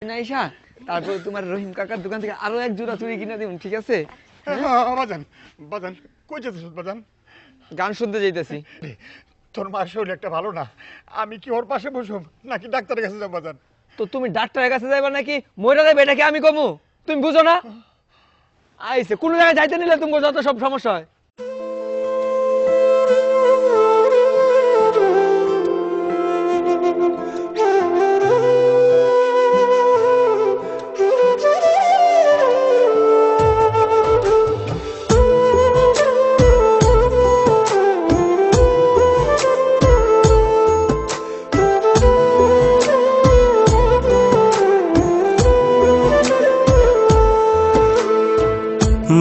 নাইসা তারপর তোমার রহিম কাকার দোকান থেকে আরো এক জোড়া চুড়ি কিনে দিবেন, ঠিক আছে? বাজান বাজান কই যেতেছিস বাজান? গান শুনতে যাইতেছি। তোর মার শরীর একটা ভালো না, আমি কি ওর পাশে বসুম নাকি ডাক্তারের কাছে যাবো বাজান? তো তুমি ডাক্তারের কাছে যাইবা নাকি মইরা যাবে এটা কি আমি কমু? তুমি বুঝো না? আইছে কোন জায়গায় যাইতে নিলে তুমি যত সব সমস্যা হয়।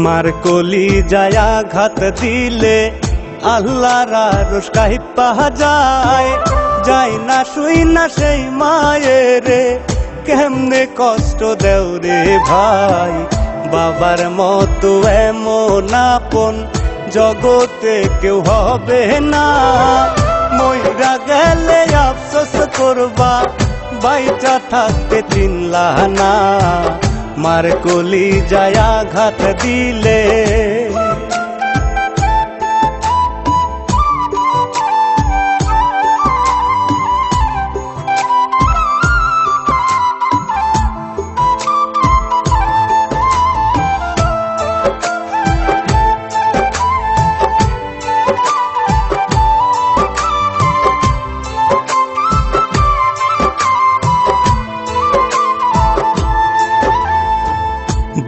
মার কলি যায়া ঘাত দিলে আল্লাহর আরশ কাইপা যায়, যায় না শুই না সেই মায়েরে কেমনে কষ্ট দেও রে ভাই। বাবার মতো এমন আপন জগতে কেউ হবে না, মইরা গেলে আফসোস করবা বাইচা থাকতে চিনলা না। মার কলি যায়া ঘাত দিলে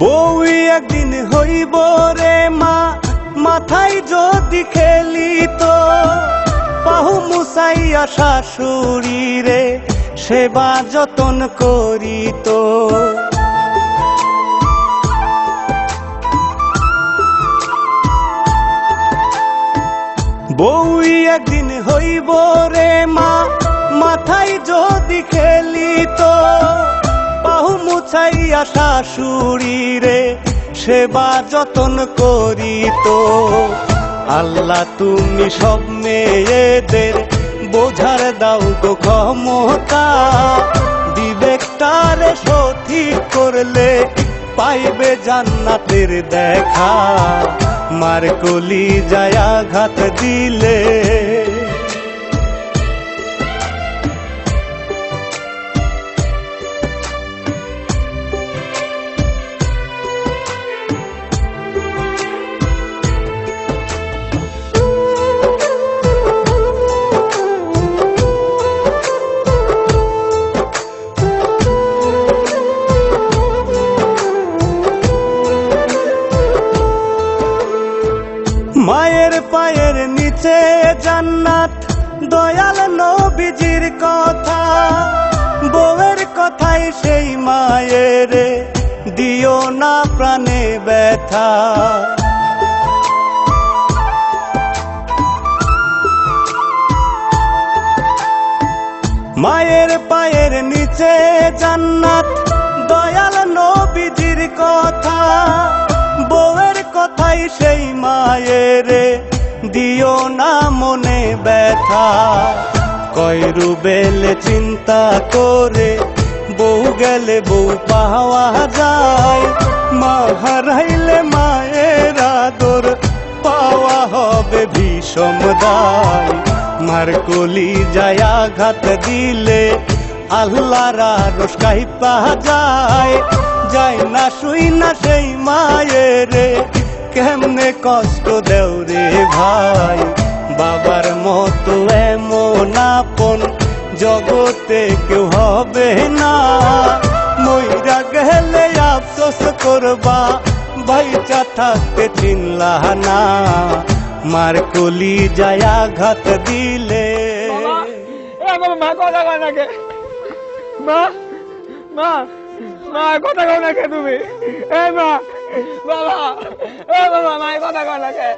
বউ একদিন হইব রে মা, মাথায় যদি খেলি তো বাহু মুসাইয়া শাশুড়ি রে সেবা যতন করি তো। বউ একদিন হইব রে মা, মাথায় যদি খেলি তো বাহু মুছাইয়া শাশুড়ি রে সেবা যতন করি তো। আল্লাহ তুমি সব মেয়েদের বোঝার দাও গো ক্ষমতা, বিবেকটারে সঠিক করলে পাইবে জান্নাতের দেখা। মার কলি যায়া ঘাত দিলে মায়ের পায়ের নিচে জান্নাত, দয়াল নবীজির কথা। বউয়ের কথাই সেই মায়ের দিও না প্রাণে ব্যথা। মায়ের পায়ের নিচে জান্নাত, দয়াল নবীজির কথা। বউয়ের কথাই সেই মায়ের দিও না মনে ব্যথা। কয় রুবেল চিন্তা করে বউ গেলে বউ পাওয়া যায়, মা হারাইলে মায়ের আদর পাওয়া হবে ভীষণ দায়। মার কলি যায়া ঘাত দিলে আল্লাহর আরশ কাইপা যায়, যায় না শুই না সেই মায়েরে কেমনে কষ্ট দেও রে ভাই। বাবার মতো এমন আপন জগতে কেউ হবে না, মইরা গেলে আফসোস করবা বাইচা থাকতে চিনলা না। মার কলি যায়া ঘাত দিলে মা কথা কয় নাকি? মা মা মা কথা কয় নাকি তুমি? এই মা, বাবা, এ বাবা, মা কথা কয় নাকি?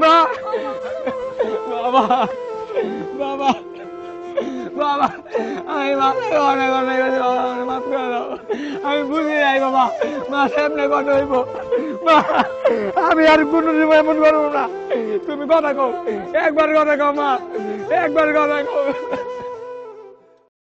মা, বাবা, বাবা, বাবা, আমি মাথায় অনেক অনেক মাফ করে দাও, আমি বুঝি নাই বাবা, মা সামনে কথা হইব, মা আমি আর কোনো সময় এমন করবো না, তুমি কথা কও, একবার কথা কও মা, একবার কথা কও।